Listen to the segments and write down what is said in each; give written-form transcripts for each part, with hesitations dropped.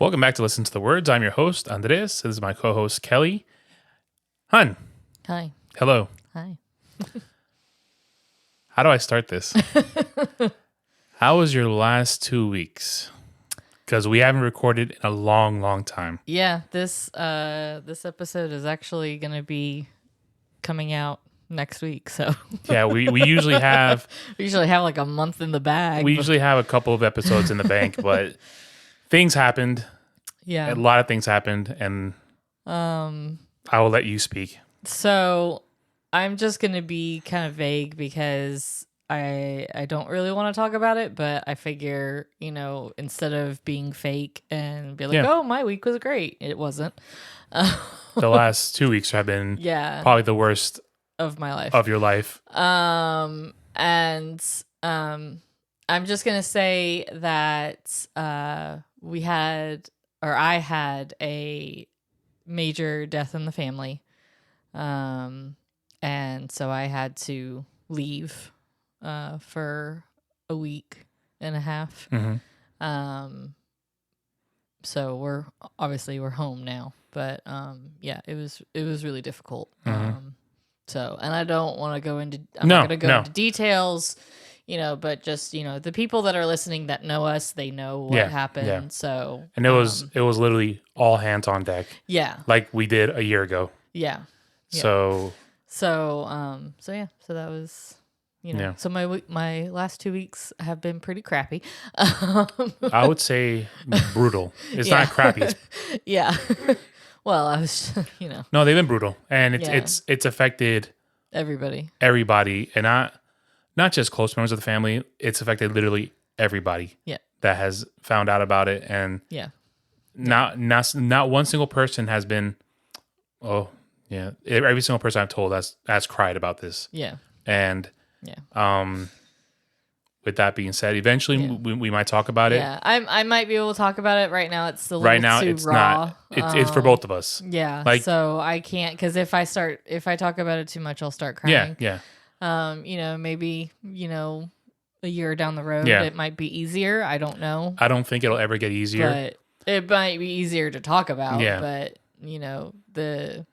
Welcome back to Listen to the Words. I'm your host, Andres. This is my co-host, Kelly. Hun. Hi. Hello. Hi. How do I start this? How was your last 2 weeks? Because we haven't recorded in a long, long time. Yeah, this episode is actually going to be coming out next week. So Yeah, we usually have we usually have like a month in the bag. we usually have a couple of episodes in the bank, but things happened. Yeah. A lot of things happened, and I will let you speak. So I'm just going to be kind of vague because I don't really want to talk about it, but I figure, instead of being fake and be like, Yeah. oh, my week was great. It wasn't. The last 2 weeks have been Yeah. probably the worst Of my life. of your life. I'm just gonna say that I had a major death in the family, and so I had to leave for a week and a half. Mm-hmm. So we're home now, but yeah, it was really difficult. Mm-hmm. So, and I don't want to go into, I'm not going to go into details, but just, the people that are listening that know us, they know what happened. Yeah. So, and it was literally all hands on deck. Yeah. Like we did a year ago. Yeah. So yeah, so that was, so my last 2 weeks have been pretty crappy. I would say brutal. It's not crappy. It's... Yeah. Well, I was, No, they've been brutal, and it's affected everybody, and not just close members of the family. It's affected literally everybody. Yeah. That has found out about it, and not one single person has been. Oh, yeah. Every single person I've told has cried about this. Yeah. And with that being said, eventually we might talk about it. Yeah, I might be able to talk about it right now. It's a little right now too it's raw. not. It's for both of us. Yeah, so I can't, because if I talk about it too much, I'll start crying. Yeah. Maybe a year down the road, it might be easier. I don't know. I don't think it'll ever get easier. But it might be easier to talk about. Yeah. But the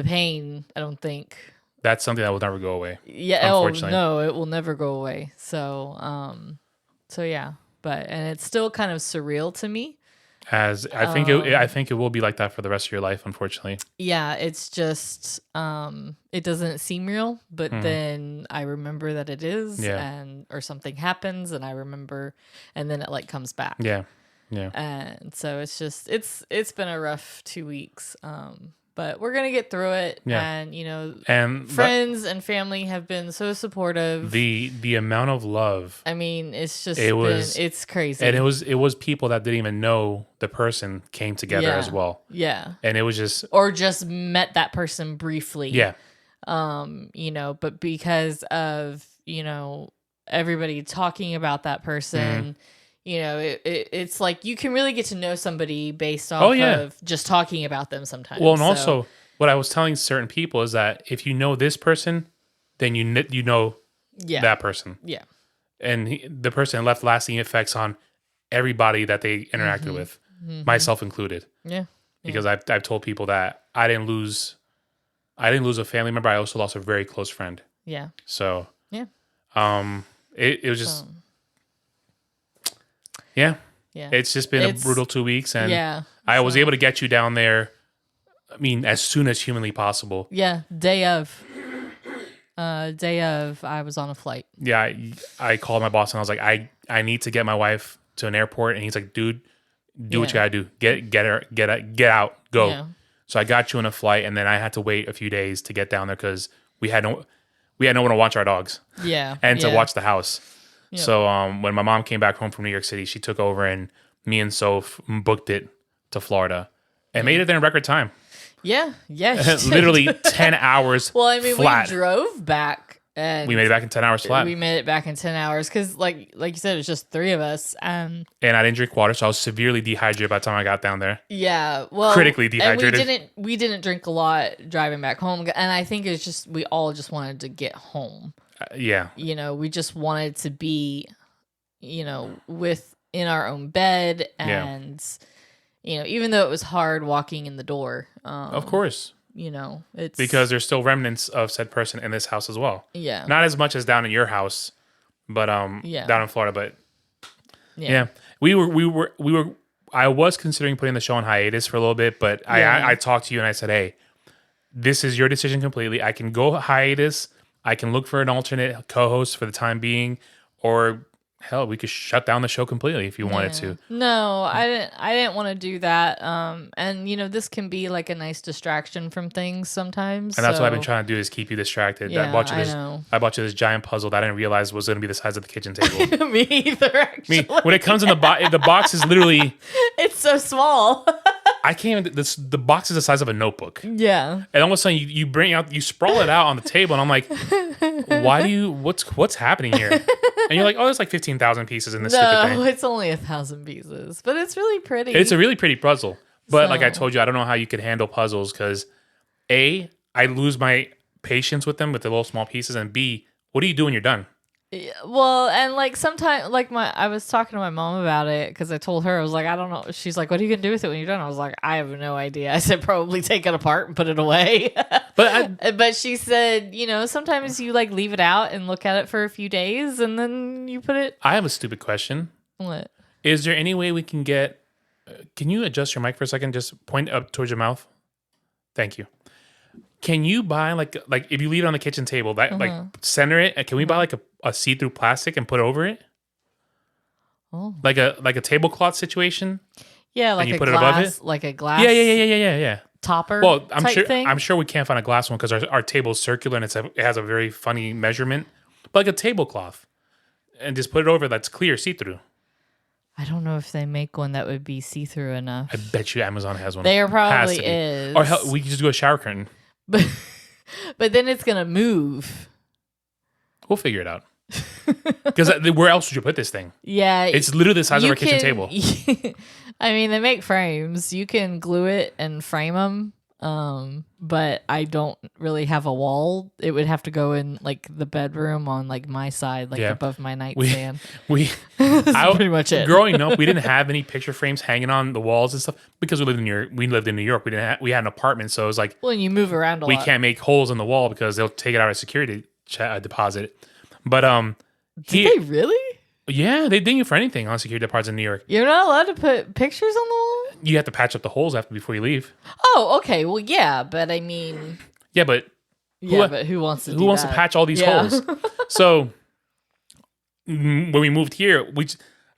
pain, I don't think. That's something that will never go away. Yeah. Unfortunately. No, it will never go away. So, yeah, and it's still kind of surreal to me. As I think it will be like that for the rest of your life, unfortunately. Yeah, it's just it doesn't seem real, but then I remember that it is, or something happens, and I remember, and then it like comes back. Yeah. And so it's just it's been a rough 2 weeks. But we're going to get through it. Yeah. And, friends and family have been so supportive. The amount of love. I mean, it's just it's crazy. And it was people that didn't even know the person came together as well. Yeah. And it was just. Or just met that person briefly. Yeah. But because of, everybody talking about that person, it's like you can really get to know somebody based off of just talking about them sometimes. Well, and also what I was telling certain people is that if you know this person, then you know that person. Yeah. And the person left lasting effects on everybody that they interacted with, myself included. Yeah. Because I've told people that I didn't lose a family member. I also lost a very close friend. Yeah. So it was just. Yeah. It's just been a brutal 2 weeks, and I was able to get you down there, I mean, as soon as humanly possible. Yeah, day of, I was on a flight. Yeah, I called my boss, and I was like, I need to get my wife to an airport, and he's like, dude, do what you gotta do. Get out, go. Yeah. So I got you on a flight, and then I had to wait a few days to get down there because we had no one to watch our dogs. Yeah. And to watch the house. Yep. So when my mom came back home from New York City, she took over, and me and Soph booked it to Florida and made it there in record time. Yeah. Literally 10 hours. Well, I mean, flat. We drove back, and we made it back in 10 hours flat. We made it back in 10 hours because, like you said, it's just three of us. And I didn't drink water, so I was severely dehydrated by the time I got down there. Yeah, well, critically dehydrated. And we didn't drink a lot driving back home, and I think it's just we all just wanted to get home. Yeah. We just wanted to be, in our own bed, and even though it was hard walking in the door. Of course. It's because there's still remnants of said person in this house as well. Yeah. Not as much as down in your house, but down in Florida. But yeah, we were. I was considering putting the show on hiatus for a little bit, but I talked to you and I said, hey, this is your decision completely. I can go hiatus. I can look for an alternate co-host for the time being, or hell, we could shut down the show completely if you wanted to. No, I didn't want to do that. And this can be like a nice distraction from things sometimes. And that's what I've been trying to do is keep you distracted. Yeah, I bought you this giant puzzle that I didn't realize was going to be the size of the kitchen table. Me either, actually. When it comes in the box is literally... It's so small. I can't even... The box is the size of a notebook. Yeah. And all of a sudden you sprawl it out on the table and I'm like, what's happening here? And you're like, oh, there's like 15,000 pieces in this stupid thing. No, it's only 1,000 pieces, but it's really pretty. It's a really pretty puzzle. But like I told you, I don't know how you could handle puzzles because A, I lose my patience with them with the little small pieces, and B, what do you do when you're done? Yeah, well, and like sometimes, like I was talking to my mom about it because I told her, I was like, I don't know. She's like, what are you gonna do with it when you're done? I was like, I have no idea. I said, probably take it apart and put it away. But she said, sometimes you like leave it out and look at it for a few days and then you put it. I have a stupid question. What? Is there any way we can get? Can you adjust your mic for a second? Just point up towards your mouth. Thank you. Can you buy like if you leave it on the kitchen table, that like center it? Can we buy like a see-through plastic and put over it? Oh, like a tablecloth situation. Yeah, like and you a put glass, it above it. like a glass. Yeah. Topper. Well, thing? I'm sure we can't find a glass one because our table's circular and it has a very funny measurement. But like a tablecloth, and just put it over that's clear, see-through. I don't know if they make one that would be see-through enough. I bet you Amazon has one. There probably is. Or hell, we could just do a shower curtain. But then it's gonna move. We'll figure it out. Because where else would you put this thing? Yeah, it's literally the size of our kitchen table. I mean, they make frames. You can glue it and frame them. But I don't really have a wall. It would have to go in like the bedroom on like my side, like above my nightstand. That's pretty much it. Growing up, we didn't have any picture frames hanging on the walls and stuff because we lived in New York. We had an apartment, so it was like, well, and you move around a lot. We can't make holes in the wall because they'll take it out of security deposit. But did they really? Yeah, they ding you for anything on security deposits in New York. You're not allowed to put pictures on the wall? You have to patch up the holes before you leave. Oh, okay. Well, yeah, but I mean... Yeah, but... who wants to do Who wants to patch all these holes? So, when we moved here,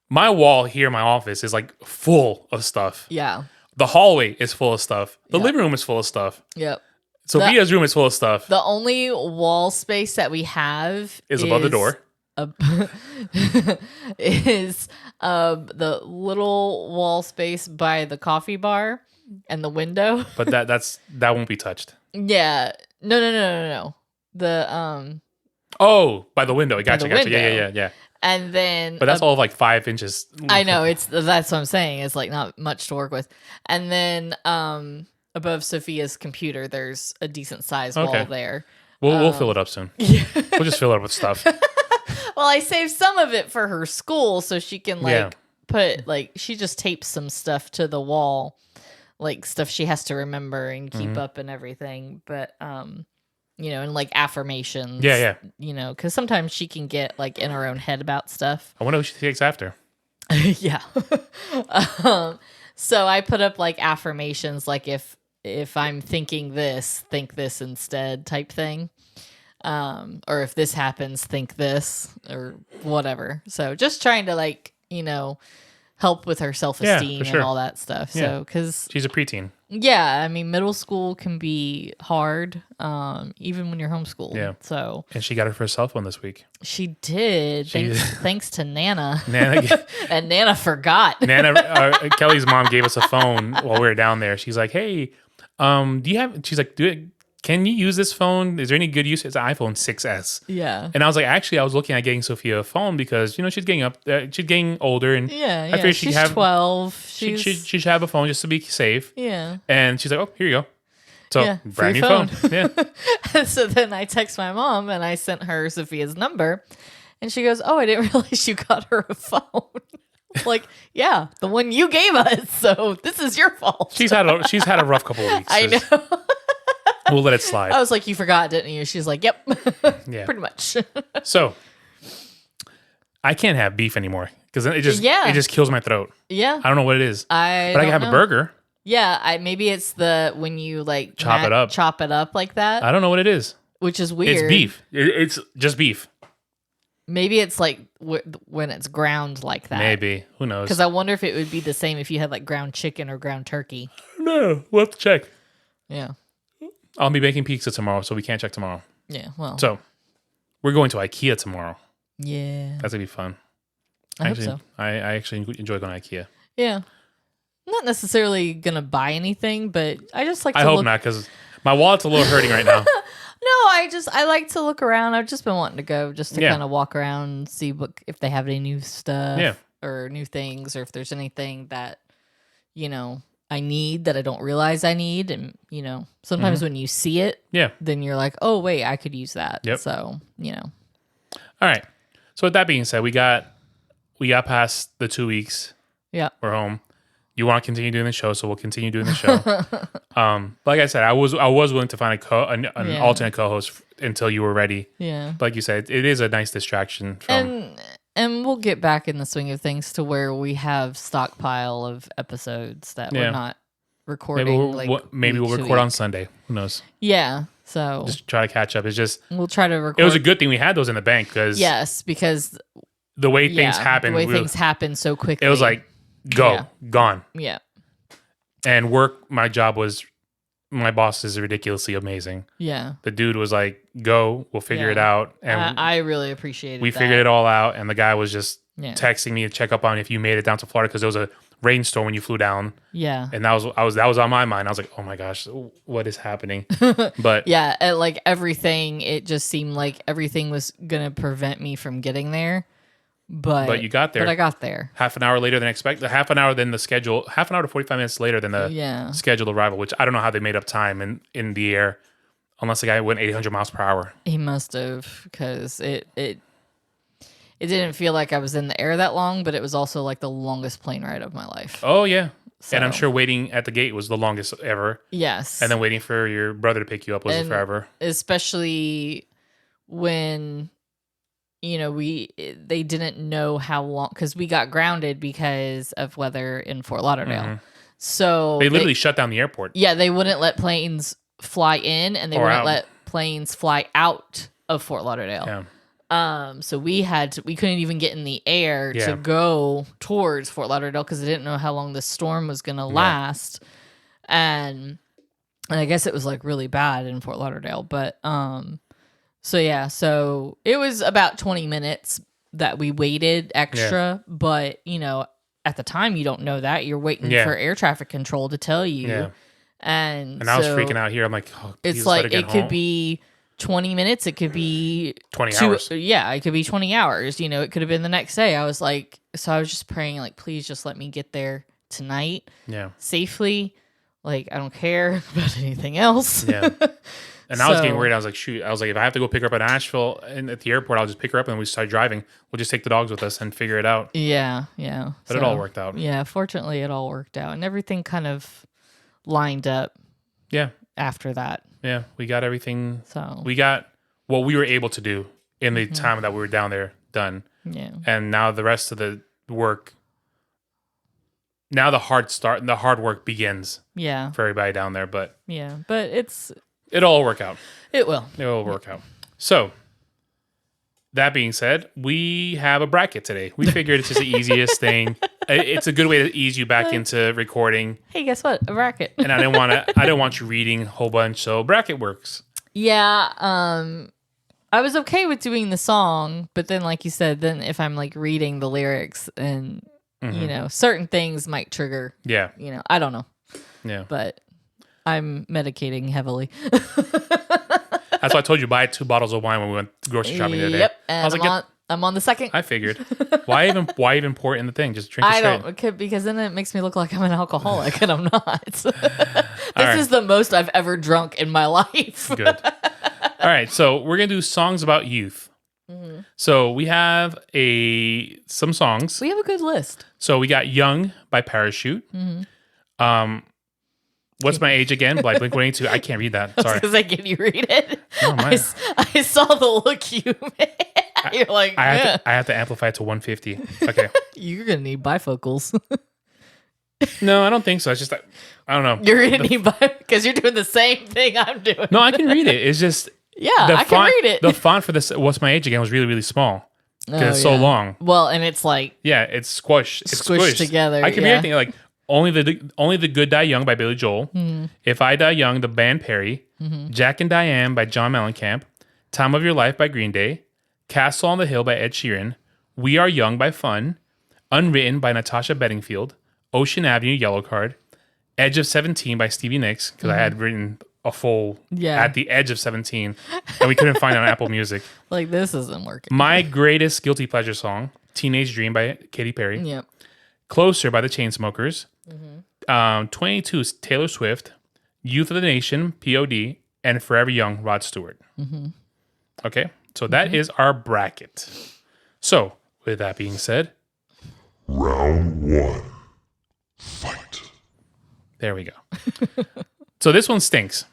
my wall here in my office is like full of stuff. Yeah. The hallway is full of stuff. The living room is full of stuff. Yep. Sophia's room is full of stuff. The only wall space that we have is above the door. Is the little wall space by the coffee bar and the window. But that won't be touched. Yeah. No. The Oh, by the window. Gotcha. Yeah. And then but that's all of like 5 inches. I know, that's what I'm saying. It's like not much to work with. And then above Sophia's computer there's a decent sized wall there. We'll fill it up soon. Yeah. We'll just fill it up with stuff. Well, I saved some of it for her school so she can put she just tapes some stuff to the wall, like stuff she has to remember and keep up and everything. But and like affirmations. Yeah. Because sometimes she can get like in her own head about stuff. I wonder who she takes after. Yeah. So I put up like affirmations, like if I'm thinking this, think this instead type thing. Or if this happens, think this or whatever. So just trying to help with her self-esteem and all that stuff. Yeah. So, cause she's a preteen. Yeah. I mean, middle school can be hard. Even when you're homeschooled. Yeah. So, and she got her first cell phone this week. She did. Thanks to Nana. And Nana forgot. Kelly's mom gave us a phone while we were down there. She's like, hey, she's like, can you use this phone? Is there any good use? It's an iPhone 6S. Yeah. And I was like, actually, I was looking at getting Sophia a phone because, she's getting older. And I figured she's 12. She should have a phone just to be safe. Yeah. And she's like, oh, here you go. So, brand new phone. Yeah. So then I text my mom and I sent her Sophia's number. And she goes, oh, I didn't realize you got her a phone. Like, yeah, the one you gave us. So this is your fault. She's had a rough couple of weeks. I know. We'll let it slide. I was like, you forgot, didn't you? She's like, yep. Yeah. Pretty much. So I can't have beef anymore because it just kills my throat. Yeah. I don't know what it is. But I can have a burger. Yeah, maybe it's when you like chop it up like that. I don't know what it is. Which is weird. It's beef. It's just beef. Maybe it's like when it's ground like that. Maybe. Who knows? Because I wonder if it would be the same if you had like ground chicken or ground turkey. No, we'll have to check. Yeah. I'll be making pizza tomorrow, so we can't check tomorrow. Yeah, well. So we're going to IKEA tomorrow. Yeah. That's going to be fun. I hope so. I actually enjoy going to IKEA. Yeah. I'm not necessarily going to buy anything, but I just like to I hope not, because my wallet's a little hurting right now. No, I like to look around. I've just been wanting to go just to kind of walk around and see if they have any new stuff or new things, or if there's anything that, I need that I don't realize I need. And, sometimes when you see it, then you're like, oh, wait, I could use that. Yep. So, All right. So with that being said, we got past the 2 weeks. Yeah. We're home. You want to continue doing the show, so we'll continue doing the show. Like I said, I was willing to find an alternate co-host until you were ready. Yeah. But like you said, it is a nice distraction from. And we'll get back in the swing of things to where we have stockpile of episodes that we're not recording. Maybe we'll record on Sunday. Who knows? Yeah. So just try to catch up. It's just we'll try to record. It was a good thing we had those in the bank because the way things happen, things happen so quickly. It was like gone. Yeah. And my boss is ridiculously amazing. Yeah. The dude was like, go, we'll figure it out. And I really appreciated we figured it all out. And the guy was just texting me to check up on if you made it down to Florida because there was a rainstorm when you flew down. Yeah. And that was on my mind. I was like, oh my gosh, what is happening? But yeah, everything, it just seemed like everything was going to prevent me from getting there. But you got there. But I got there. Half an hour later than expected. Half an hour to 45 minutes later than the scheduled arrival, which I don't know how they made up time in the air, unless the guy went 800 miles per hour. He must have, because it didn't feel like I was in the air that long, but it was also like the longest plane ride of my life. Oh, yeah. So. And I'm sure waiting at the gate was the longest ever. Yes. And then waiting for your brother to pick you up was forever. Especially when... they didn't know how long, because we got grounded because of weather in Fort Lauderdale. Mm-hmm. So they literally shut down the airport. Yeah, they wouldn't let planes fly in, and they wouldn't let planes fly out of Fort Lauderdale. Yeah. So we couldn't even get in the air to go towards Fort Lauderdale because they didn't know how long the storm was going to last. And I guess it was like really bad in Fort Lauderdale, but so it was about 20 minutes that we waited extra, but at the time you don't know that. You're waiting for air traffic control to tell you. Yeah. And I was freaking out here. I'm like, it's like it could be 20 minutes, it could be 20 hours. Yeah, it could be 20 hours. It could have been the next day. I was just praying, like, please just let me get there tonight. Yeah. Safely. Like, I don't care about anything else. Yeah. And I was getting worried. I was like, shoot. I was like, if I have to go pick her up at Nashville and at the airport, I'll just pick her up and we start driving. We'll just take the dogs with us and figure it out. Yeah, yeah. But it all worked out. Yeah, fortunately, it all worked out. And everything kind of lined up. Yeah. After that. Yeah, we got everything. So we got what we were able to do in the time that we were down there done. Yeah. And now the rest of the work, now the hard work begins. Yeah. For everybody down there. But yeah, but it'll all work out. It will. It will work out. So, that being said, we have a bracket today. We figured it's just the easiest thing. It's a good way to ease you back into recording. Hey, guess what? A bracket. And I don't want you reading a whole bunch, so bracket works. Yeah. I was okay with doing the song, but then, like you said, then if I'm like reading the lyrics and certain things might trigger. Yeah. I don't know. Yeah. But I'm medicating heavily. That's why I told you buy 2 bottles of wine when we went grocery shopping the other day. Yep. And I was I'm on the second. I figured. Why even pour it in the thing? Just drink it straight. I don't, because then it makes me look like I'm an alcoholic and I'm not. This is the most I've ever drunk in my life. Good. All right. So we're going to do songs about youth. Mm-hmm. So we have some songs. We have a good list. So we got "Young" by Parachute. What's My Age Again by Blink-182. I can't read that. Sorry. Because can you read it? Oh, I saw the look you made. You're like, I have to amplify it to 150. Okay. You're gonna need bifocals. No, I don't think so. It's just like, I don't know. You're gonna need because you're doing the same thing I'm doing. No, I can read it. It's just I can read it. The font for this "What's My Age Again" was really, really small because it's so long. Well, and it's like it's squished. It's squished together. I can read anything like only the Good Die Young by Billy Joel, If I Die Young, the band Perry, Jack and Diane by John Mellencamp, Time of Your Life by Green Day, Castle on the Hill by Ed Sheeran, We Are Young by Fun, Unwritten by Natasha Bedingfield, Ocean Avenue, Yellow Card, Edge of 17 by Stevie Nicks, because I had written a full at the edge of 17, and we couldn't find it on Apple Music. Like, this isn't working. My Greatest Guilty Pleasure Song, Teenage Dream by Katy Perry, Yep. Closer by the Chainsmokers, 22 is Taylor Swift, Youth of the Nation, POD, and Forever Young, Rod Stewart. Okay, so that is our bracket. So, with that being said, round one, fight. There we go. So this one stinks.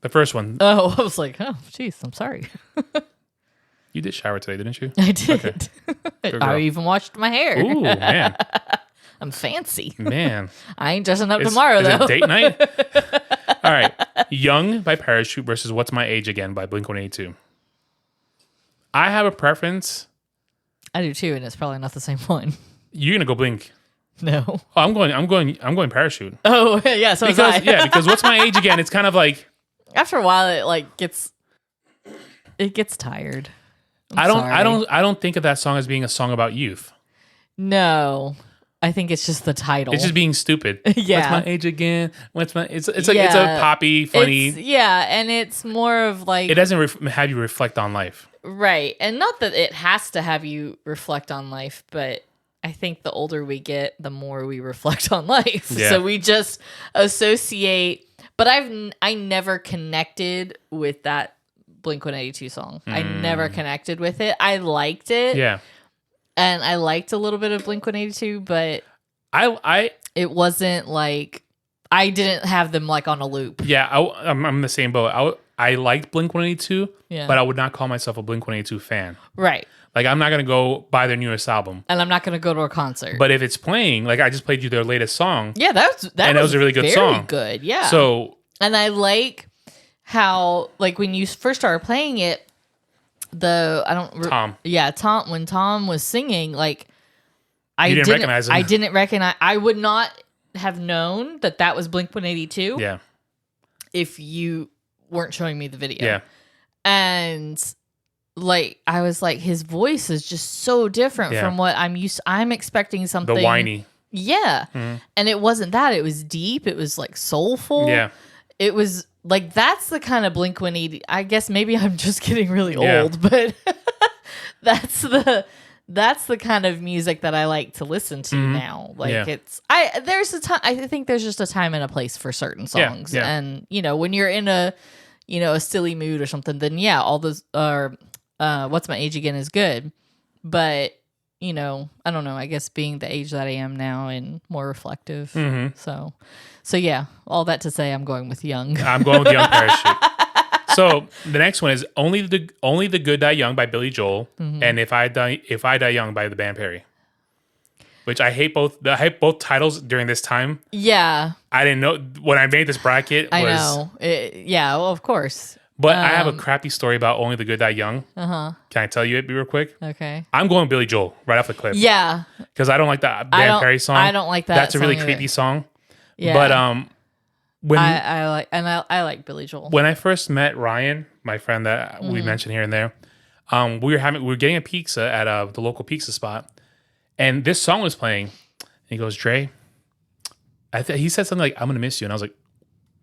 The first one. Oh, I was like, oh, jeez, I'm sorry. You did shower today, didn't you? I did. Okay. I even washed my hair. Ooh, man. I'm fancy. Man. I ain't dressing up tomorrow, though. Is it date night? All right. Young by Parachute versus What's My Age Again by Blink-182. I have a preference. I do too, and it's probably not the same one. You're gonna go Blink. No. Oh, I'm going Parachute. Oh, yeah, so because What's My Age Again, it's kind of like after a while it gets tired. I don't think of that song as being a song about youth. No. I think it's just the title. It's just being stupid. Yeah. What's My Age Again? It's like it's a poppy, funny. And it's more of like it doesn't have you reflect on life. Right. And not that it has to have you reflect on life, but I think the older we get, the more we reflect on life. Yeah. So we just associate. But I never connected with that Blink-182 song. I never connected with it. I liked it. Yeah. And I liked a little bit of Blink-182, but it wasn't like I didn't have them like on a loop. Yeah, I'm in the same boat. I liked Blink-182, but I would not call myself a Blink-182 fan. Right. Like, I'm not going to go buy their newest album. And I'm not going to go to a concert. But if it's playing, like I just played you their latest song. Yeah, that was a really good song. Very good, yeah. So, and I like how, like, when you first started playing it, Tom. Yeah, Tom. When Tom was singing, like, I didn't recognize him. I didn't recognize. I would not have known that was Blink-182. Yeah. If you weren't showing me the video. Yeah. And like I was like, his voice is just so different from what I'm used to. I'm expecting something the whiny. Yeah. Mm-hmm. And it wasn't that. It was deep. It was like soulful. Yeah. It was like that's the kind of Blink-182. I guess maybe I'm just getting really old, but that's the kind of music that I like to listen to now. Like there's a time. I think there's just a time and a place for certain songs. Yeah. And when you're in a silly mood or something, then all those are What's My Age Again is good. But I don't know, I guess being the age that I am now and more reflective. Mm-hmm. So yeah, all that to say I'm going with Young. I'm going with Young Parachute. So the next one is Only the Good Die Young by Billy Joel and If I Die Young by the band Perry. Which I hate both titles during this time. Yeah. I didn't know when I made this bracket. I know. Well, of course. But I have a crappy story about Only the Good Die Young. Uh-huh. Can I tell you it real quick? Okay. I'm going Billy Joel right off the clip. Yeah. Because I don't like that band Perry song. I don't like that. That's a really creepy song. Yeah. But when I like Billy Joel. When I first met Ryan, my friend that we mentioned here and there, we were getting a pizza at the local pizza spot, and this song was playing. And he goes, "Dre," he said something like, "I'm gonna miss you," and I was like,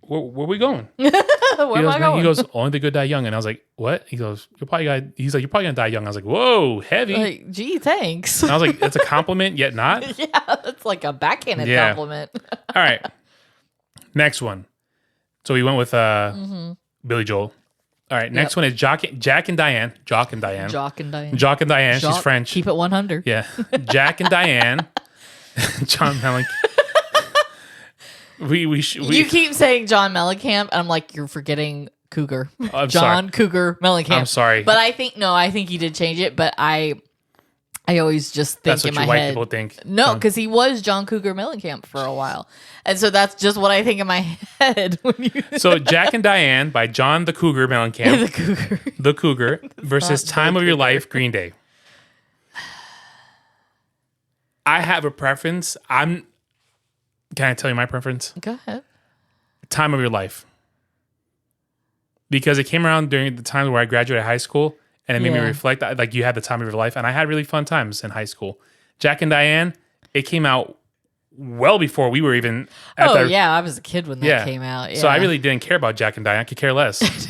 "Where are we going?" Where am I going? He goes, "Only the Good Die Young," and I was like, "What?" He goes, "You're probably gonna die young." I was like, "Whoa, heavy!" Like, gee, thanks. And I was like, "It's a compliment, yet not." Yeah, that's like a backhanded compliment. All right, next one. So we went with Billy Joel. All right, next one is Jack and Diane. Jock and Diane. She's French. Keep it 100. Yeah. Jack and Diane. John Mellencamp. You keep saying John Mellencamp, and I'm like, you're forgetting Cougar. I'm John sorry. Cougar Mellencamp. I'm sorry. But I think he did change it, but I always just think in my head. That's what white people think. No, because he was John Cougar Mellencamp for a while. And so that's just what I think in my head. So Jack and Diane by John the Cougar Mellencamp. The Cougar versus Time of Your Life, Green Day. I have a preference. Can I tell you my preference? Go ahead. Time of Your Life. Because it came around during the time where I graduated high school, and it made me reflect. Like, you had the time of your life, and I had really fun times in high school. Jack and Diane, it came out well before we were even at I was a kid when that came out. Yeah. So I really didn't care about Jack and Diane. I could care less.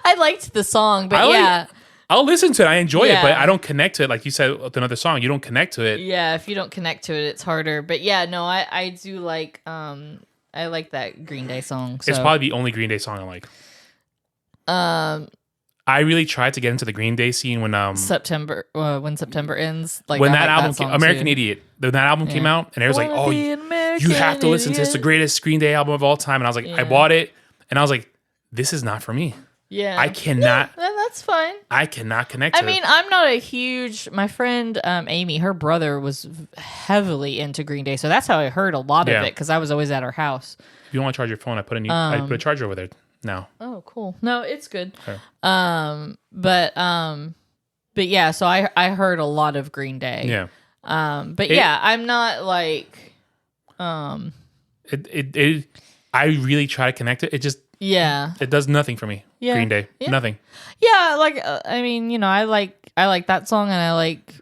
I liked the song, but I'll listen to it. I enjoy it, but I don't connect to it. Like you said with another song, you don't connect to it. Yeah, if you don't connect to it, it's harder. But I do like I like that Green Day song. So. It's probably the only Green Day song I like. I really tried to get into the Green Day scene when September ends. Like when that album American Idiot, when that album came out, and it was like, oh, you have to listen to this. It's the greatest Green Day album of all time. And I was like, I bought it, and I was like, this is not for me. Yeah, I cannot. Yeah, that's fine. I cannot connect to it. I mean, I'm not a huge. My friend Amy, her brother was heavily into Green Day, so that's how I heard a lot of it because I was always at her house. If you want to charge your phone, I put a charger over there now. Oh, cool. No, it's good. Okay. But yeah. So I heard a lot of Green Day. Yeah. I'm not like. I really try to connect it. It just. Yeah. It does nothing for me. Yeah. Green Day. Yeah. Nothing. Yeah, like I mean, I like that song, and I like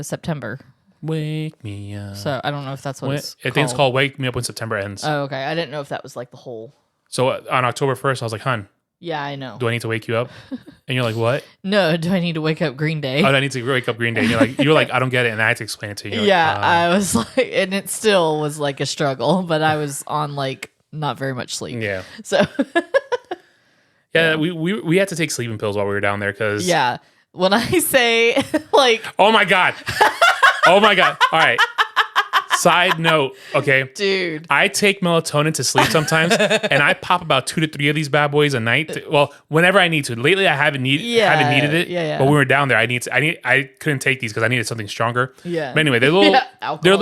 September. Wake me up. So I don't know if that's what it's called. I think it's called Wake Me Up When September Ends. Oh, okay. I didn't know if that was like the whole. So on October 1st, I was like, "Hun." Yeah, I know. Do I need to wake you up? And you're like, "What?" No, do I need to wake up Green Day? Oh, I need to wake up Green Day. And you're like, I don't get it, and I had to explain it to you. Yeah, I was like, and it still was like a struggle, but I was on like not very much sleep. Yeah. So. Yeah, we had to take sleeping pills while we were down there because... Yeah. When I say, like... Oh, my God. All right. Side note, okay? Dude. I take melatonin to sleep sometimes, and I pop about 2 to 3 of these bad boys a night. Whenever I need to. Lately, I haven't needed it. Yeah. But when we were down there, I couldn't take these because I needed something stronger. Yeah. But anyway, they're little... they're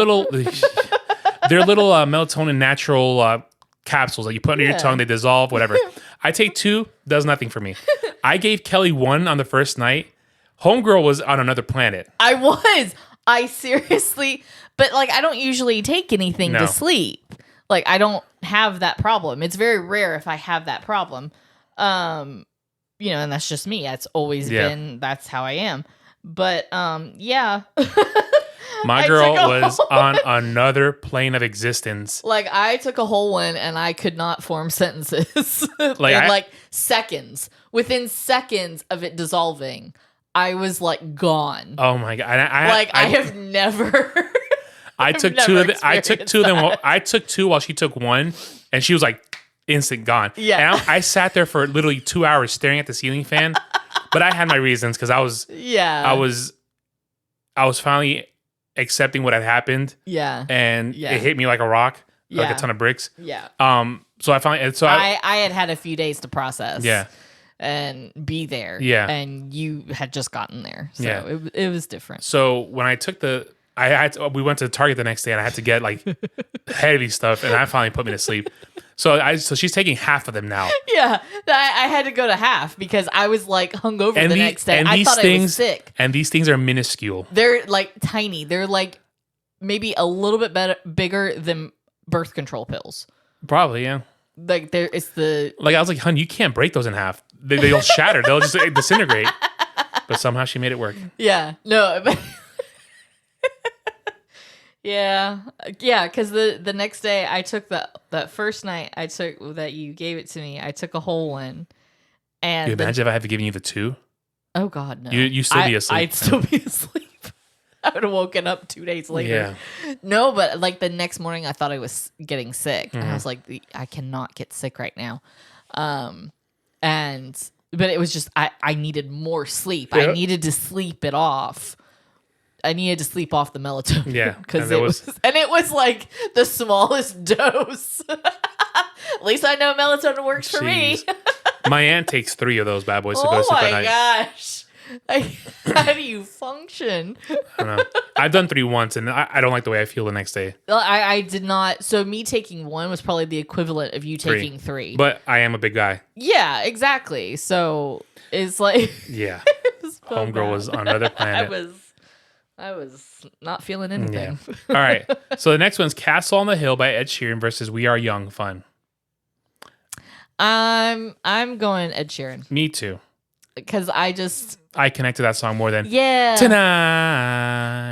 little melatonin natural... capsules that you put under your tongue, they dissolve, whatever. I take 2, does nothing for me. I gave Kelly 1 on the first night. Homegirl was on another planet. I seriously, but like I don't usually take anything to sleep. Like I don't have that problem. It's very rare if I have that problem. And that's just me. That's always been, that's how I am. But yeah. My girl was on another plane of existence. Like, I took a whole one and I could not form sentences. in seconds. Within seconds of it dissolving, I was like gone. Oh my God. I have never. I took 2 of them. I took 2 of them. I took 2 while she took 1, and she was like instant gone. Yeah. And I sat there for literally 2 hours staring at the ceiling fan, but I had my reasons because I was finally accepting what had happened. Yeah. And it hit me like a rock, like a ton of bricks. Yeah. So I finally, I had a few days to process. Yeah. And be there. Yeah. And you had just gotten there. So it was different. So when I took we went to Target the next day and I had to get like heavy stuff, and that finally put me to sleep. So she's taking half of them now. Yeah, I had to go to half because I was like hungover the next day. I thought I was sick. And these things are minuscule. They're like tiny. They're like maybe a little bit bigger than birth control pills. Probably, yeah. Like I was like, hun, you can't break those in half. They'll shatter. They'll just disintegrate. But somehow she made it work. Yeah. No. But yeah, because the next day I took that first night I took that you gave it to me. I took a whole one, and you imagine if I had given you the 2? Oh God, no! You still be asleep. I'd still be asleep. I would have woken up 2 days later. Yeah. No, but like the next morning, I thought I was getting sick, and I was like, I cannot get sick right now. And but it was just I needed more sleep. I needed to sleep it off. I needed to sleep off the melatonin. Yeah, because it was like the smallest dose. At least I know melatonin works for me. My aunt takes 3 of those bad boys to go to sleep at night. Oh my gosh. How do you function? I don't know. I've done 3 once, and I don't like the way I feel the next day. Well, I did not. So me taking 1 was probably the equivalent of you taking 3. But I am a big guy. Yeah, exactly. So it's like... Yeah. Homegirl was on another planet. I was not feeling anything. Yeah. All right. So the next one's Castle on the Hill by Ed Sheeran versus We Are Young Fun. I'm going Ed Sheeran. Me too. Because I connect to that song more than Tonight.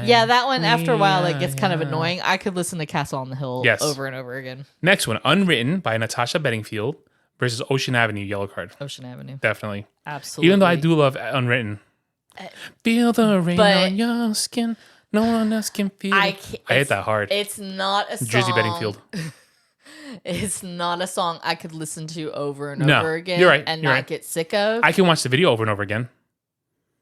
Yeah, that one, after a while, it gets kind of annoying. I could listen to Castle on the Hill over and over again. Next one, Unwritten by Natasha Bedingfield versus Ocean Avenue, Yellow Card. Ocean Avenue. Definitely. Absolutely. Even though I do love Unwritten. Feel the rain on your skin. No one else can feel I hate that hard. It's not a song. Drizzy Bedingfield. It's not a song I could listen to over and over again and not get sick of. I can watch the video over and over again.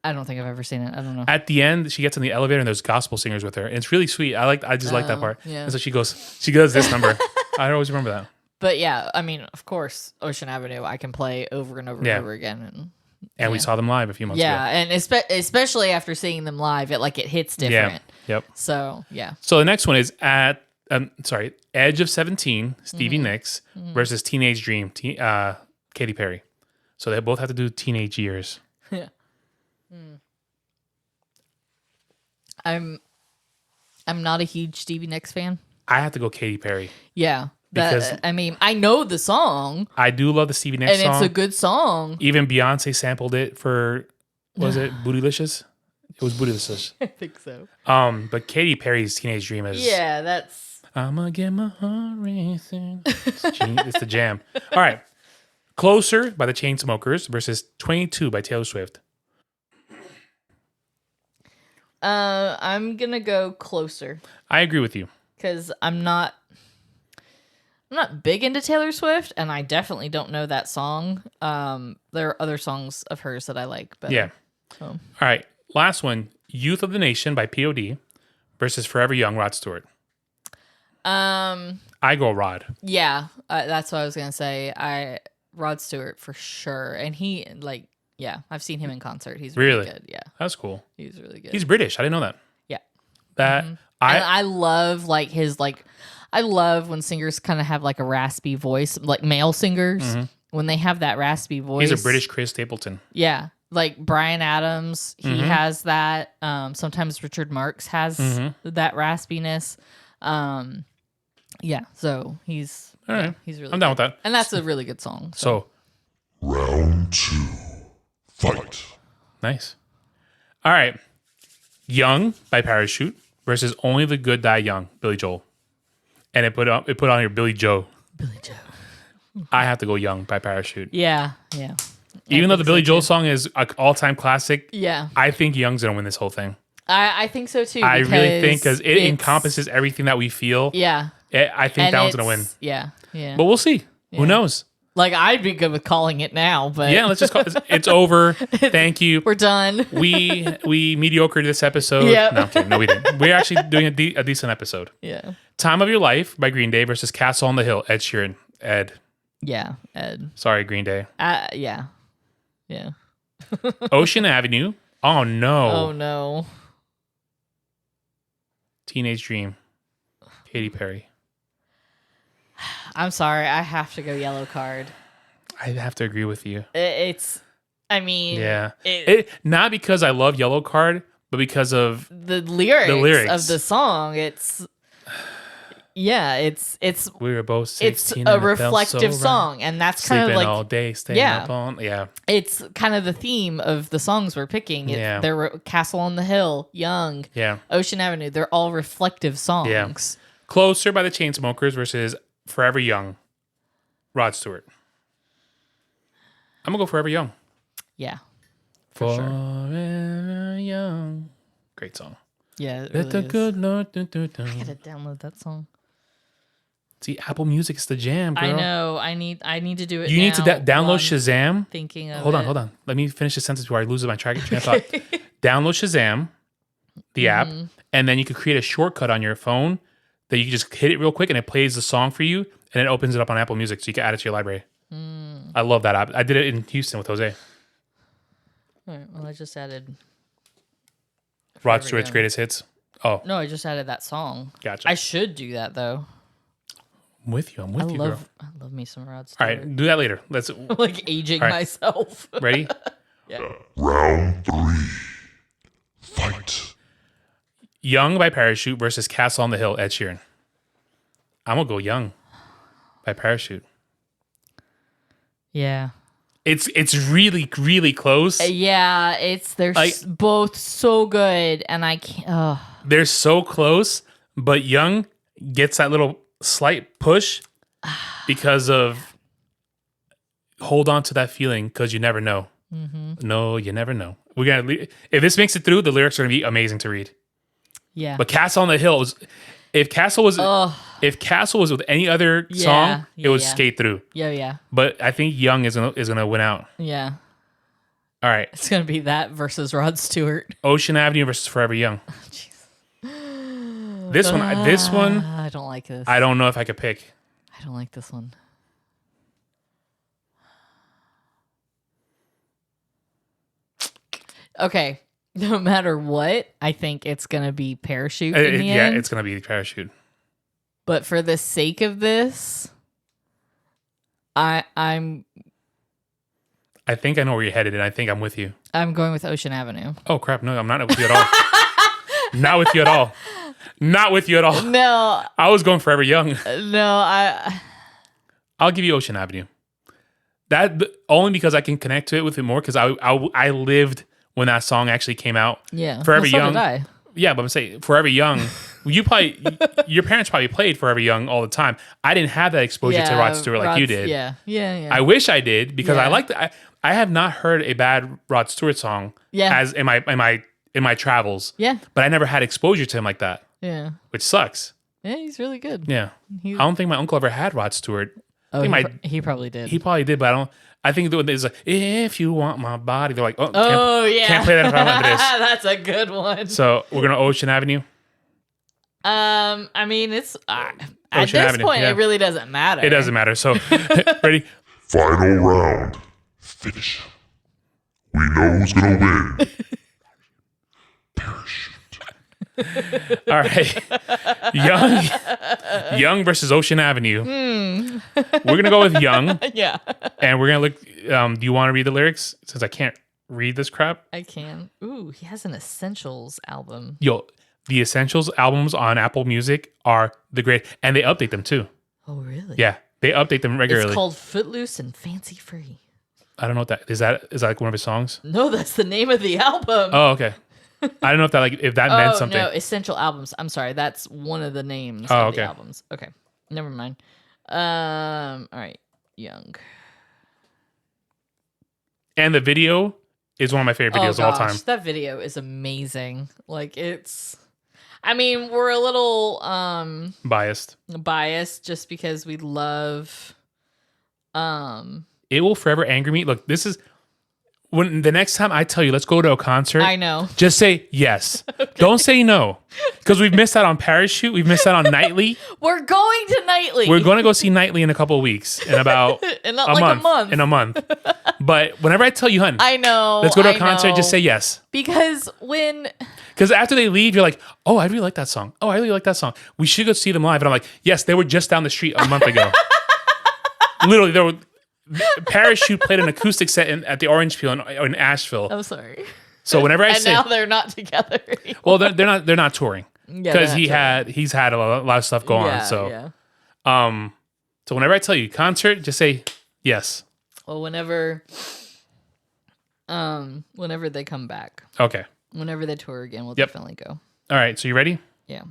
I don't think I've ever seen it. I don't know. At the end, she gets in the elevator and there's gospel singers with her. And it's really sweet. I just like that part. Yeah. And so she does this number. I always remember that. But yeah, I mean, of course, Ocean Avenue I can play over and over and over again. And we saw them live a few months ago. Yeah, and especially after seeing them live, it hits different. Yeah. Yep. So yeah. So the next one is Edge of 17, Stevie Nicks versus Teenage Dream, Katy Perry. So they both have to do teenage years. Yeah. I'm not a huge Stevie Nicks fan. I have to go Katy Perry. Yeah. Because I mean, I know the song. I do love the Stevie Nicks song. And it's a good song. Even Beyonce sampled it for, was it Bootylicious? It was Bootylicious. I think so. But Katy Perry's Teenage Dream is... Yeah, that's... I'ma get my heart racing. It's the jam. All right. Closer by the Chainsmokers versus 22 by Taylor Swift. I'm gonna go Closer. I agree with you. Because I'm not big into Taylor Swift, and I definitely don't know that song. There are other songs of hers that I like better. Yeah. So. All right. Last one, Youth of the Nation by P.O.D. versus Forever Young, Rod Stewart. I go Rod. Yeah, that's what I was gonna say. Rod Stewart for sure, and he I've seen him in concert. He's really good. Yeah, that's cool. He's really good. He's British. I didn't know that. Yeah, I love I love when singers kind of have like a raspy voice, like male singers when they have that raspy voice. He's a British Chris Stapleton. Yeah, like Bryan Adams, he has that. Sometimes Richard Marx has that raspiness. Yeah, so he's all right. He's really. I'm down with that, and that's a really good song. So round 2, fight. Nice. All right, Young by Parachute versus Only the Good Die Young, Billy Joel, and it put on here Billy Joe. Billy Joe. I have to go Young by Parachute. Yeah. Even though the Billy Joel song is an all-time classic, I think Young's gonna win this whole thing. I think so too. I really think because it encompasses everything that we feel. Yeah. I think that one's gonna win. Yeah. But we'll see. Yeah. Who knows? Like, I'd be good with calling it now, but yeah, let's just call it. It's over. Thank you. We're done. We mediocre this episode. Yep. No, I'm kidding. No, we didn't. We're actually doing a decent episode. Yeah. Time of Your Life by Green Day versus Castle on the Hill. Ed Sheeran. Ed. Yeah, Ed. Sorry, Green Day. Yeah. Ocean Avenue. Oh no. Oh no. Teenage Dream. Katy Perry. I'm sorry, I have to go Yellow Card. I have to agree with you. I mean, yeah. Not because I love Yellow Card, but because of the lyrics of the song. It's we were both 16. It's a reflective song, and that's kind of like all day, staying up on. Yeah, it's kind of the theme of the songs we're picking. They're Castle on the Hill, Young, Ocean Avenue. They're all reflective songs. Yeah. Closer by the Chainsmokers versus Forever Young, Rod Stewart. I'm gonna go Forever Young. Yeah, Forever Young. Great song. Yeah, Let the good Lord do. I gotta download that song. See, Apple Music is the jam, girl. I know. I need to do it. You need to download Shazam. Thinking of Hold on. Let me finish the sentence before I lose my train of thought. Download Shazam, the app, and then you could create a shortcut on your phone that you can just hit it real quick and it plays the song for you and it opens it up on Apple Music so you can add it to your library. I love that app. I did it in Houston with Jose. All right. Well, I just added Rod Stewart's greatest hits. Oh. No, I just added that song. Gotcha. I should do that though. I'm with you, girl. I love me some Rod Stewart. All right, do that later. Let's like aging myself. Ready? Yeah. Round 3. Fight. Young by Parachute versus Castle on the Hill, Ed Sheeran. I'm gonna go Young by Parachute. Yeah. It's really, really close. Yeah, they're both so good, and I can't. They're so close, but Young gets that little slight push because of hold on to that feeling because you never know. No, you never know. We're gonna if this makes it through, the lyrics are gonna be amazing to read. Yeah, but Castle on the Hill is, if Castle was with any other song, it would skate through. Yeah. But I think Young is gonna win out. Yeah. All right, it's gonna be that versus Rod Stewart. Ocean Avenue versus Forever Young. This one, I don't like this. I don't know if I could pick. I don't like this one. Okay, no matter what, I think it's gonna be Parachute in the end. Yeah, it's gonna be Parachute. But for the sake of this, I think I know where you're headed, and I think I'm with you. I'm going with Ocean Avenue. Oh crap! No, I'm not with you at all. Not with you at all. Not with you at all. No, I was going Forever Young. No, I'll give you Ocean Avenue. That only because I can connect to it with it more because I lived when that song actually came out. Yeah, Forever so Young. did I. Yeah, but I'm saying Forever Young. Your parents probably played Forever Young all the time. I didn't have that exposure to Rod Stewart like you did. Yeah. I wish I did because I liked. I have not heard a bad Rod Stewart song. As in my travels. Yeah, but I never had exposure to him like that. Yeah, which sucks. Yeah, he's really good. Yeah, I don't think my uncle ever had Rod Stewart. Oh, he probably did. He probably did, but I don't. I think it's like, if you want my body, they're like, yeah, can't play that if I want this. That's a good one. So we're gonna Ocean Avenue. I mean, it's at this point, it really doesn't matter. It doesn't matter. So, ready? Final round. Finish. We know who's gonna win. Parachute. All right, Young versus Ocean Avenue. We're gonna go with Young. Yeah, and we're gonna look. Do you want to read the lyrics? Since I can't read this crap, I can. Ooh, he has an Essentials album. Yo, the Essentials albums on Apple Music are the great, and they update them too. Oh, really? Yeah, they update them regularly. It's called Footloose and Fancy Free. I don't know what that is. That like one of his songs? No, that's the name of the album. Oh, okay. I don't know if that meant something. No, Essential Albums. I'm sorry, that's one of the names of the albums. Okay, never mind. All right, Young. And the video is one of my favorite videos of all time. That video is amazing. Like I mean, we're a little biased just because we love It Will Forever Anger Me. Look, this is when the next time I tell you, let's go to a concert. I know. Just say yes. Okay. Don't say no. Because we've missed out on Parachute. We've missed out on Nightly. We're going to Nightly. We're going to go see Nightly in a couple of weeks. In about a month. In a month. But whenever I tell you, hun. I know. Let's go to a concert. Just say yes. Because after they leave, you're like, oh, I really like that song. Oh, I really like that song. We should go see them live. And I'm like, yes, they were just down the street a month ago. Literally, they were... Parachute played an acoustic set at the Orange Peel in Asheville. I'm sorry. So whenever I say, now they're not together anymore. Well, they're not touring because he's had a lot of stuff going on. So, so whenever I tell you concert, just say yes. Well, whenever they come back. Okay. Whenever they tour again, we'll definitely go. All right. So you ready? Yeah.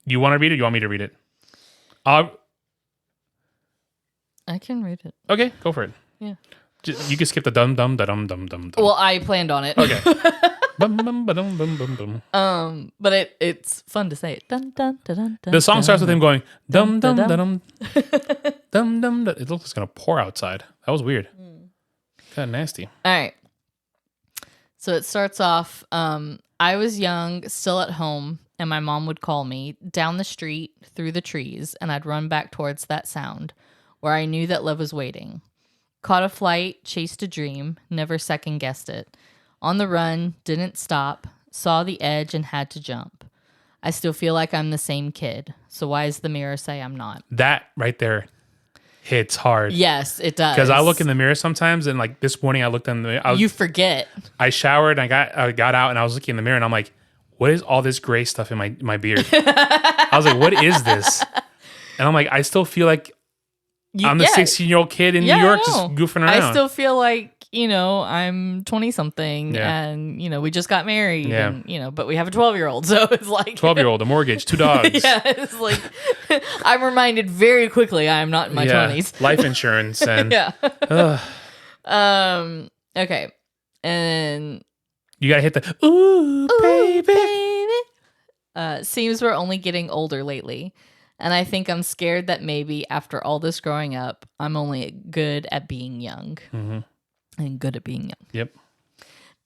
You want to read it? Or you want me to read it? I can read it. Okay, go for it. Yeah. You can skip the dum dum da dum dum dum. Well, I planned on it. Okay. But it's fun to say it. Dun, dun, dun, dun, The song starts with him going dum dun, dum dun. dum dum dum. It looks like it's gonna pour outside. That was weird. Kind of nasty. All right. So it starts off. I was young, still at home, and my mom would call me down the street through the trees, and I'd run back towards that sound, where I knew that love was waiting. Caught a flight, chased a dream, never second guessed it. On the run, didn't stop, saw the edge and had to jump. I still feel like I'm the same kid. So why does the mirror say I'm not? That right there hits hard. Yes, it does. Because I look in the mirror sometimes, and like this morning I looked in the mirror. You forget. I showered, and I got out, and I was looking in the mirror, and I'm like, what is all this gray stuff in my beard? I was like, what is this? And I'm like, I still feel like I'm the 16-year-old kid in New York just goofing around. I still feel like, I'm 20-something and, we just got married and, but we have a 12-year-old. So it's like 12-year-old, a mortgage, 2 dogs. Yeah, it's like I'm reminded very quickly I am not in my 20s. Life insurance and okay. And you got to hit the ooh baby. Seems we're only getting older lately. And I think I'm scared that maybe after all this growing up, I'm only good at being young. Mm-hmm. And good at being young. Yep.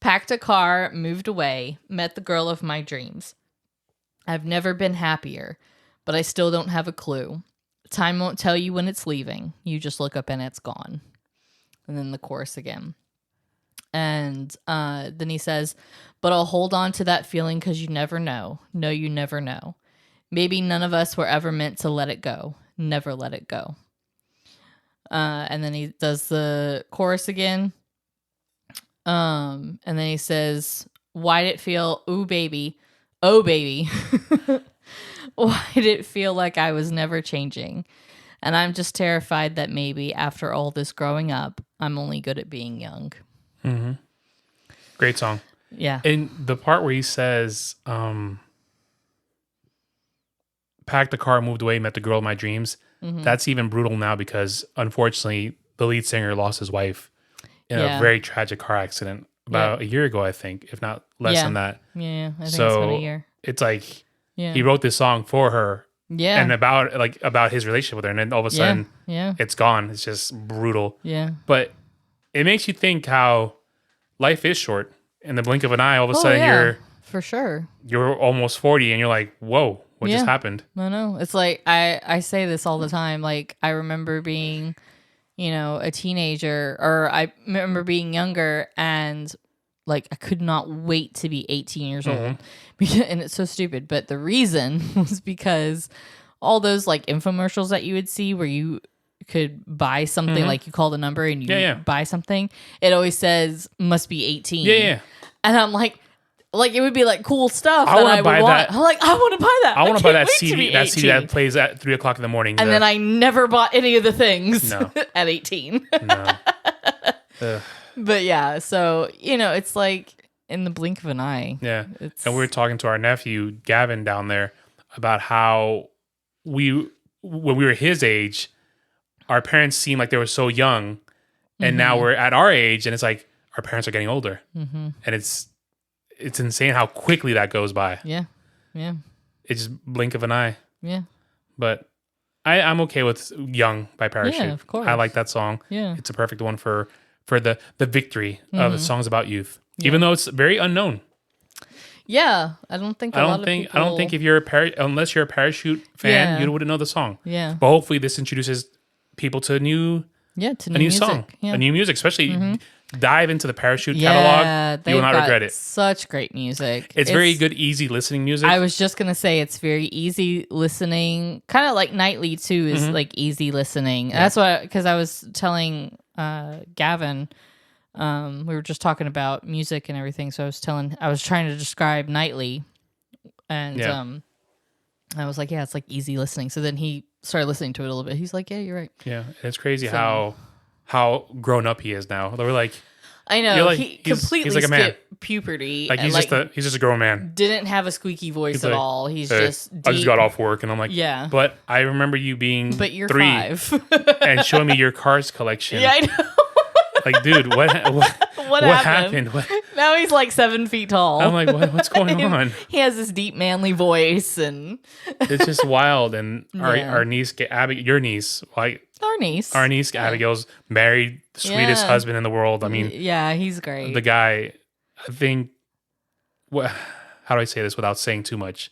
Packed a car, moved away, met the girl of my dreams. I've never been happier, but I still don't have a clue. Time won't tell you when it's leaving. You just look up and it's gone. And then the chorus again. And then he says, but I'll hold on to that feeling because you never know. No, you never know. Maybe none of us were ever meant to let it go. Never let it go. And then he does the chorus again. And then he says, why did it feel, ooh, baby, oh, baby. Why did it feel like I was never changing? And I'm just terrified that maybe after all this growing up, I'm only good at being young. Mm-hmm. Great song. Yeah. And the part where he says, packed the car, moved away, met the girl of my dreams. Mm-hmm. That's even brutal now because unfortunately the lead singer lost his wife in a very tragic car accident about a year ago, I think, if not less than that. Yeah, I think it's been a year. It's like he wrote this song for her. Yeah. And about his relationship with her, and then all of a sudden it's gone. It's just brutal. Yeah. But it makes you think how life is short. In the blink of an eye, all of a sudden you're for sure. You're almost 40 and you're like, whoa. What just happened? I know. It's like, I say this all the time. Like, I remember being, a teenager, or I remember being younger, and like, I could not wait to be 18 years old. And it's so stupid. But the reason was because all those like infomercials that you would see where you could buy something, like you call the number and you buy something, it always says must be 18. Yeah. And I'm like it would be like cool stuff that I would want. That. I'm like, I want to buy that. I want to buy that CD. That CD that plays at 3:00 in the morning. And then I never bought any of the things at 18. No. But yeah, so it's like in the blink of an eye. Yeah. And we were talking to our nephew Gavin down there about how when we were his age, our parents seemed like they were so young, and now we're at our age, and it's like our parents are getting older, and it's insane how quickly that goes by. Yeah. It's just blink of an eye. Yeah. But I'm okay with Young by Parachute. Yeah, of course. I like that song. Yeah. It's a perfect one for the victory of songs about youth, even though it's very unknown. Yeah, I don't think I don't think if you're unless you're a Parachute fan, you wouldn't know the song. Yeah. But hopefully this introduces people to a new song, a new music, especially dive into the Parachute catalog. You will not regret it. Such great music. It's very good, easy listening music. I was just going to say it's very easy listening, kind of like Nightly too is like easy listening. Yeah. That's why, because I was telling Gavin, we were just talking about music and everything. So I was trying to describe Nightly, and I was like, it's like easy listening. So then he started listening to it a little bit. He's like, yeah, you're right. Yeah, it's crazy how grown up he is now. They were like, I know, like, he completely like skipped puberty. Like he's just a grown man. Didn't have a squeaky voice at all. He's just deep. I just got off work and I'm like, yeah. But I remember you being but you're 3 5 and showing me your Cars collection. Yeah, I know. Like, dude, what happened? Now he's like 7 feet tall. I'm like, what's going on? He has this deep, manly voice, and it's just wild. And our niece, your niece, like our niece, Abigail's married, the sweetest husband in the world. I mean, yeah, he's great. The guy, I think, how do I say this without saying too much?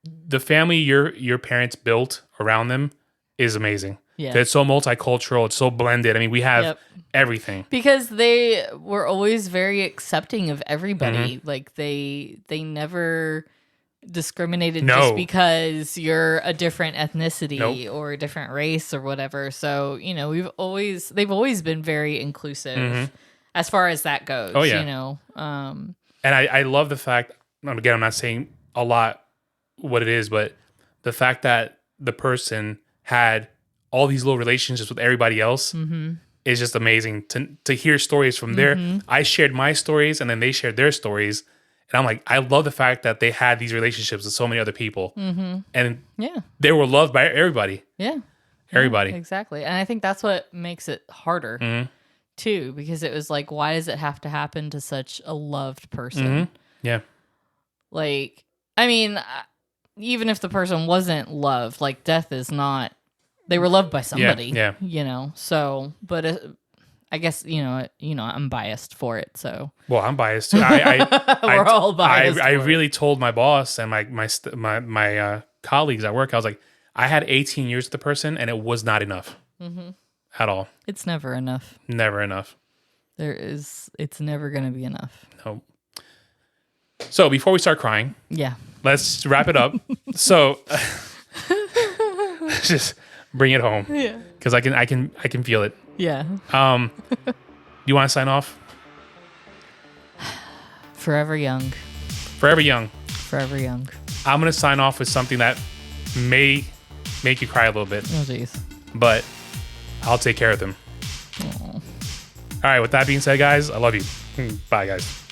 The family your parents built around them is amazing. Yeah. It's so multicultural. It's so blended. I mean, we have everything. Because they were always very accepting of everybody. Mm-hmm. Like, they never discriminated just because you're a different ethnicity or a different race or whatever. So, you know, they've always been very inclusive as far as that goes. Oh, yeah. You know? And I love the fact, again, I'm not saying a lot what it is, but the fact that the person had all these little relationships with everybody else is just amazing to hear stories from there. I shared my stories and then they shared their stories. And I'm like, I love the fact that they had these relationships with so many other people. And they were loved by everybody. Yeah. Everybody. Yeah, exactly. And I think that's what makes it harder too, because it was like, why does it have to happen to such a loved person? Yeah. Like, I mean, even if the person wasn't loved, like, death is not, they were loved by somebody, you know? So, but I guess, you know, I'm biased for it. So, well, I'm biased too. We're all biased. I really told my boss and my colleagues at work, I was like, I had 18 years with the person and it was not enough at all. It's never enough. Never enough. It's never going to be enough. No. So before we start crying, let's wrap it up. So just bring it home. Yeah. Because I can feel it. Yeah. You want to sign off? Forever young. Forever young. Forever young. I'm going to sign off with something that may make you cry a little bit. Oh, jeez. But I'll take care of them. Aww. All right. With that being said, guys, I love you. Bye, guys.